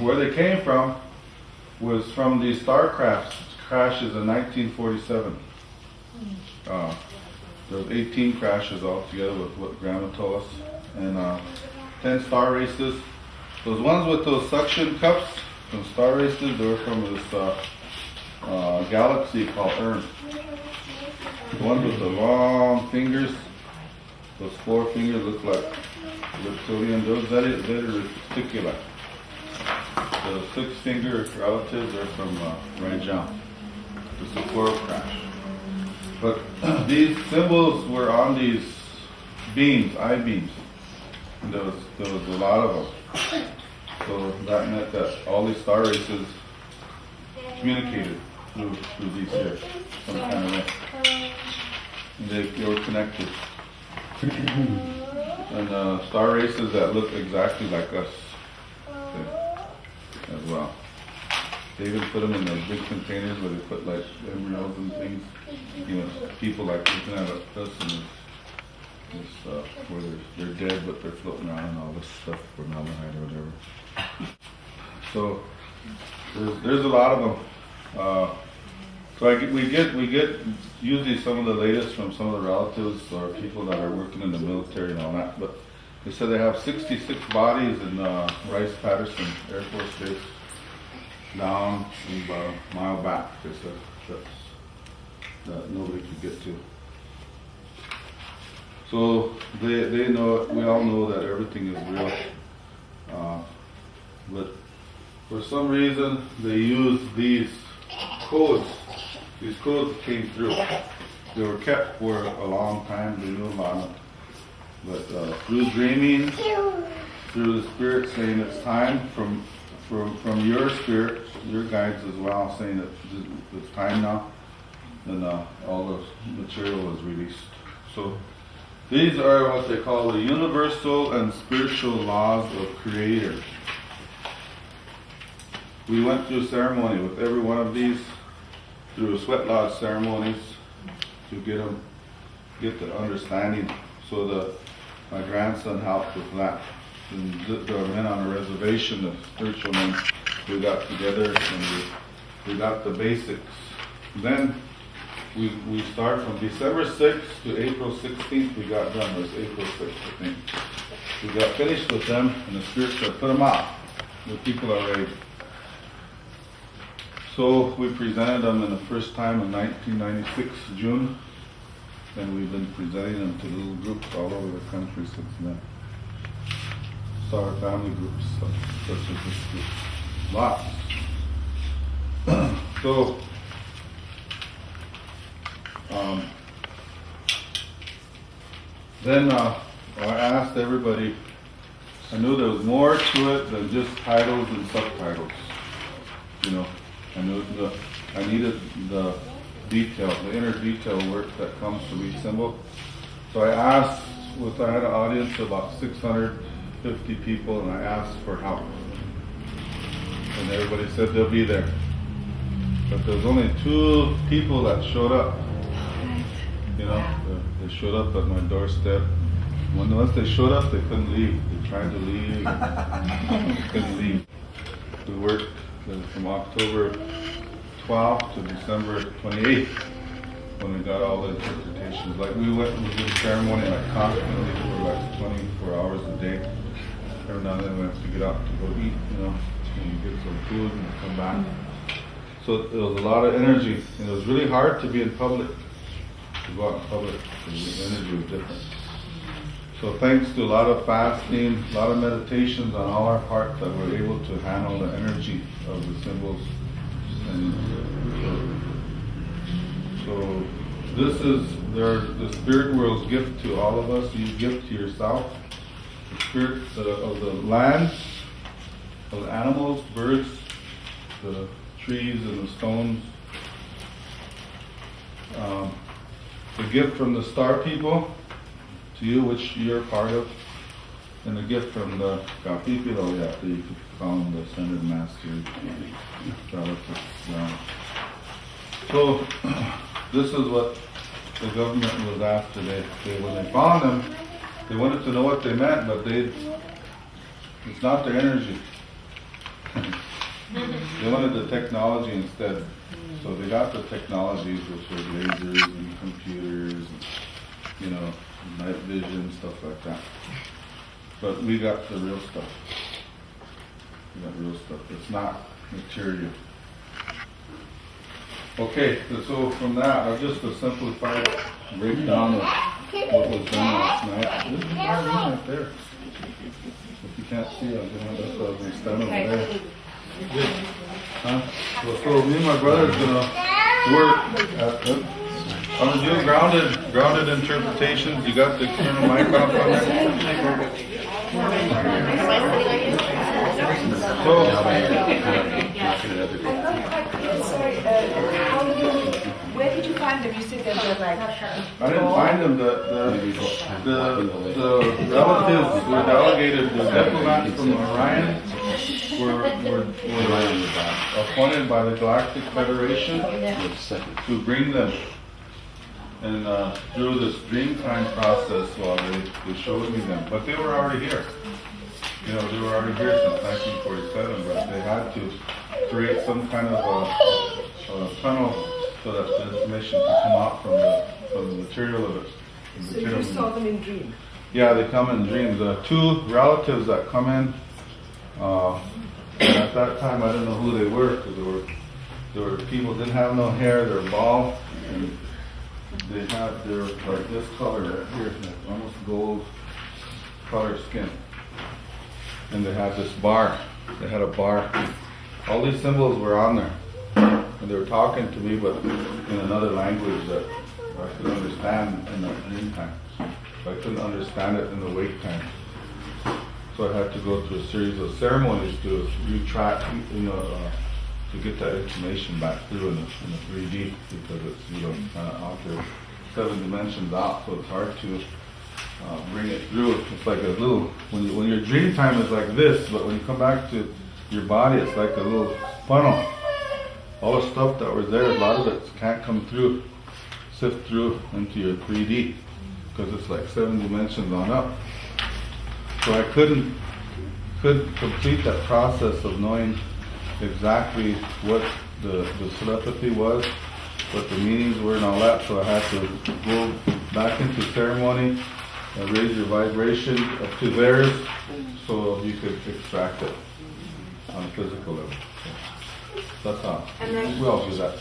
where they came from was from these star crashes in 1947. There was 18 crashes altogether with what Grandma told us, and 10 star races. Those ones with those suction cups from star races, they were from this galaxy called Earth. The ones with the long fingers, those 4 fingers look like reptilian. Those that are reticula. The 6-finger relatives are from Rajan. It's a coral crash. But these symbols were on these beams, I-beams. And there was a lot of them. So that meant that all these star races communicated through these here, some kind of way. And they were connected. And star races that look exactly like us as well. They even put them in those big containers where they put like embryos and things. You know, people like looking at us and where they're dead but they're floating around and all this stuff, formaldehyde or whatever. So there's a lot of them. So we get usually some of the latest from some of the relatives or people that are working in the military and all that. But they said they have 66 bodies in Rice-Patterson Air Force Base down about a mile back. They said that nobody could get to. So they know, we all know that everything is real. But for some reason they use these codes. These codes came through. They were kept for a long time. They knew about them. But through dreaming, through the spirit saying it's time from your spirit, your guides as well, saying that it's time now, then all the material was released. So these are what they call the universal and spiritual laws of Creator. We went through ceremony with every one of these, through sweat lodge ceremonies, to get the understanding. So my grandson helped with that. And there were men on a reservation, the spiritual men. We got together and we got the basics. Then we start from December 6th to April 16th. We got done. It was April 6th, I think. We got finished with them, and the spirit said, "Put them out. The people are ready." So we presented them in the first time in 1996, June, and we've been presenting them to little groups all over the country since then. Star family groups, such as this group. Lots. So, then I asked everybody, I knew there was more to it than just titles and subtitles. You know, I knew I needed the detail, the inner detail work that comes to each symbol. So I asked, I had an audience of about 650 people, and I asked for help. And everybody said they'll be there. But there was only 2 people that showed up. You know, they showed up at my doorstep. Once they showed up, they couldn't leave. They tried to leave, they couldn't leave. We worked from October 12th to December 28th when we got all the interpretations. Like we did ceremony like constantly for like 24 hours a day. Every now and then we have to get out to go eat, you know, and get some food and come back. So it was a lot of energy, and it was really hard to be in public, to go out in public, because the energy was different. So thanks to a lot of fasting, a lot of meditations on all our parts, that we're able to handle the energy of the symbols. And so this is the spirit world's gift to all of us. You give to yourself the spirit of the land, of the animals, birds, the trees and the stones. The gift from the star people to you, which you're part of, and the gift from the Kapipilo, you could call them the ascended master. So this is what the government was after. When they found them, they wanted to know what they meant, but it's not their energy. They wanted the technology instead. So they got the technologies, which were lasers and computers, and, you know, night vision, stuff like that. But we got the real stuff. We got real stuff. It's not material. Okay, so from that, just a simplified breakdown of what was done last night. This is my room right there. If you can't see, I'm going to have to stand over there. Huh? So me and my brother's gonna work at I'm gonna do grounded interpretations. You got the external mic off on there? Where did you find them? You said they were like... I didn't find them. The relatives were delegated, the diplomats from Orion were appointed by the Galactic Federation to bring them. And through this dreamtime process, they showed me them. But they were already here. You know, they were already here since 1947, but they had to create some kind of a tunnel so that the information could come out from the material of it. So you saw them in dreams? Yeah, they come in dreams. Two relatives that come in, and at that time I didn't know who they were, because there were people didn't have no hair, they were bald, and they were like this color right here, almost gold color skin. And they had this bar. They had a bar. All these symbols were on there. And they were talking to me, but in another language that I could understand in the dream time. I couldn't understand it in the wake time. So I had to go through a series of ceremonies to retract, to get that information back through in the 3D, because it's, kind of out there, 7 dimensions out, so it's hard to bring it through. It's like a little, when your dream time is like this, but when you come back to your body, it's like a little funnel. All the stuff that was there, a lot of it can't come through, sift through into your 3D, because it's like 7 dimensions on up. So I couldn't complete that process of knowing exactly what the telepathy was, what the meanings were and all that, so I had to go back into ceremony and raise your vibration up to theirs so you could extract it on a physical level. So that's how. We all do that.